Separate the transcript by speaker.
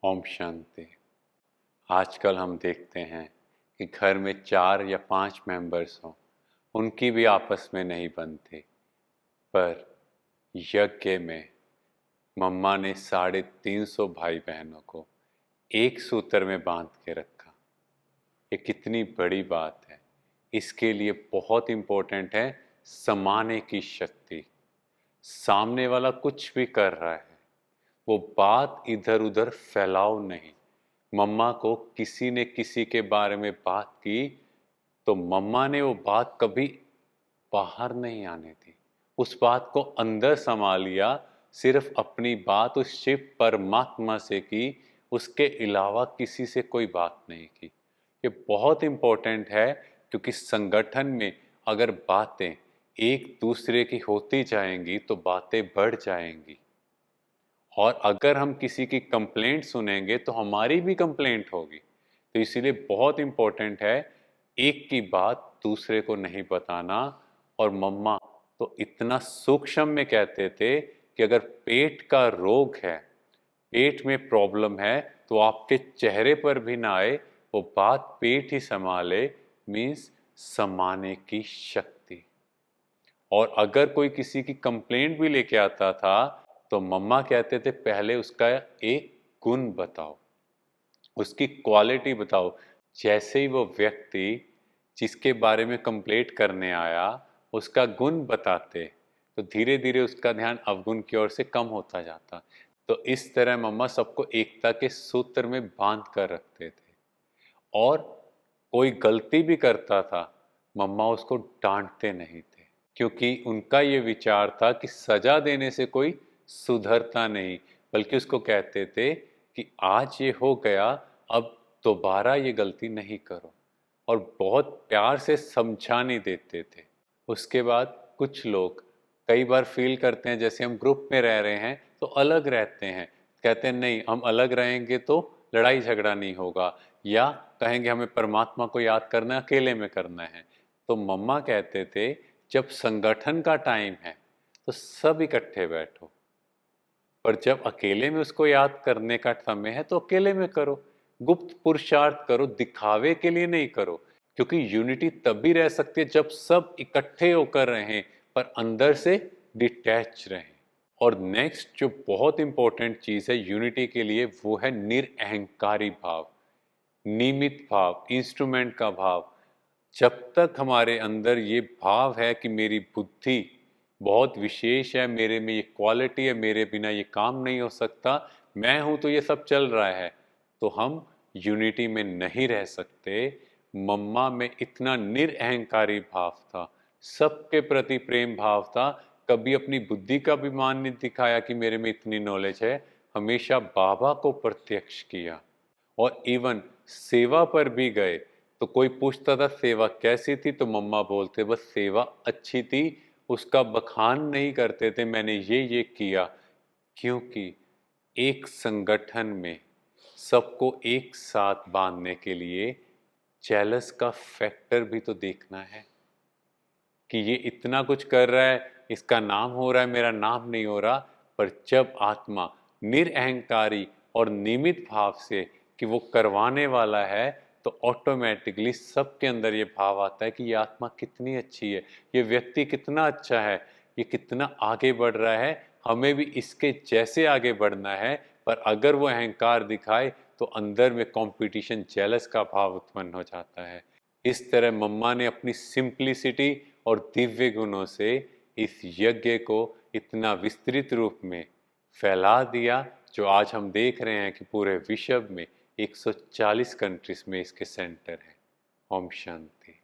Speaker 1: ओम शांति। आजकल हम देखते हैं कि घर में 4 या 5 मेंबर्स हों, उनकी भी आपस में नहीं बनती। पर यज्ञ में मम्मा ने 350 भाई बहनों को एक सूत्र में बांध के रखा। ये कितनी बड़ी बात है। इसके लिए बहुत इम्पोर्टेंट है समाने की शक्ति। सामने वाला कुछ भी कर रहा है, वो बात इधर उधर फैलाओ नहीं। मम्मा को किसी ने किसी के बारे में बात की तो मम्मा ने वो बात कभी बाहर नहीं आने दी। उस बात को अंदर समा लिया। सिर्फ अपनी बात उस शिव परमात्मा से की, उसके अलावा किसी से कोई बात नहीं की। ये बहुत इम्पोर्टेंट है, क्योंकि संगठन में अगर बातें एक दूसरे की होती जाएंगी तो बातें बढ़ जाएंगी। और अगर हम किसी की कंप्लेंट सुनेंगे तो हमारी भी कंप्लेंट होगी। तो इसीलिए बहुत इम्पोर्टेंट है एक की बात दूसरे को नहीं बताना। और मम्मा तो इतना सूक्ष्म में कहते थे कि अगर पेट का रोग है, पेट में प्रॉब्लम है, तो आपके चेहरे पर भी ना आए, वो बात पेट ही संभाले। मीन्स समाने की शक्ति। और अगर कोई किसी की कंप्लेंट भी लेके आता था तो मम्मा कहते थे पहले उसका एक गुण बताओ, उसकी क्वालिटी बताओ। जैसे ही वो व्यक्ति जिसके बारे में कंप्लेंट करने आया उसका गुण बताते, तो धीरे धीरे उसका ध्यान अवगुण की ओर से कम होता जाता। तो इस तरह मम्मा सबको एकता के सूत्र में बांध कर रखते थे। और कोई गलती भी करता था, मम्मा उसको डांटते नहीं थे, क्योंकि उनका ये विचार था कि सजा देने से कोई सुधरता नहीं, बल्कि उसको कहते थे कि आज ये हो गया, अब दोबारा ये गलती नहीं करो। और बहुत प्यार से समझाने देते थे। उसके बाद कुछ लोग कई बार फील करते हैं जैसे हम ग्रुप में रह रहे हैं तो अलग रहते हैं। कहते हैं नहीं, हम अलग रहेंगे तो लड़ाई झगड़ा नहीं होगा, या कहेंगे हमें परमात्मा को याद करना है, अकेले में करना है। तो मम्मा कहते थे जब संगठन का टाइम है तो सब इकट्ठे बैठो, पर जब अकेले में उसको याद करने का समय है तो अकेले में करो। गुप्त पुरुषार्थ करो, दिखावे के लिए नहीं करो। क्योंकि यूनिटी तभी रह सकती है जब सब इकट्ठे होकर रहें, पर अंदर से डिटैच रहें। और नेक्स्ट जो बहुत इंपॉर्टेंट चीज है यूनिटी के लिए, वो है निरअहंकारी भाव, निमित भाव, इंस्ट्रूमेंट का भाव। जब तक हमारे अंदर ये भाव है कि मेरी बुद्धि बहुत विशेष है, मेरे में ये क्वालिटी है, मेरे बिना ये काम नहीं हो सकता, मैं हूं तो ये सब चल रहा है, तो हम यूनिटी में नहीं रह सकते। मम्मा में इतना निरअहंकारी भाव था, सबके प्रति प्रेम भाव था। कभी अपनी बुद्धि का भी मान नहीं दिखाया कि मेरे में इतनी नॉलेज है, हमेशा बाबा को प्रत्यक्ष किया। और इवन सेवा पर भी गए तो कोई पूछता था सेवा कैसी थी, तो मम्मा बोलते बस सेवा अच्छी थी। उसका बखान नहीं करते थे मैंने ये किया। क्योंकि एक संगठन में सबको एक साथ बांधने के लिए जेलस का फैक्टर भी तो देखना है कि ये इतना कुछ कर रहा है, इसका नाम हो रहा है, मेरा नाम नहीं हो रहा। पर जब आत्मा निरअहंकारी और निमित भाव से कि वो करवाने वाला है, तो ऑटोमेटिकली सबके अंदर ये भाव आता है कि ये आत्मा कितनी अच्छी है, ये व्यक्ति कितना अच्छा है, ये कितना आगे बढ़ रहा है, हमें भी इसके जैसे आगे बढ़ना है। पर अगर वो अहंकार दिखाए तो अंदर में कंपटीशन, जेलस का भाव उत्पन्न हो जाता है। इस तरह मम्मा ने अपनी सिंप्लिसिटी और दिव्य गुणों से इस यज्ञ को इतना विस्तृत रूप में फैला दिया, जो आज हम देख रहे हैं कि पूरे विश्व में 140 कंट्रीज में इसके सेंटर हैं। ओम शांति।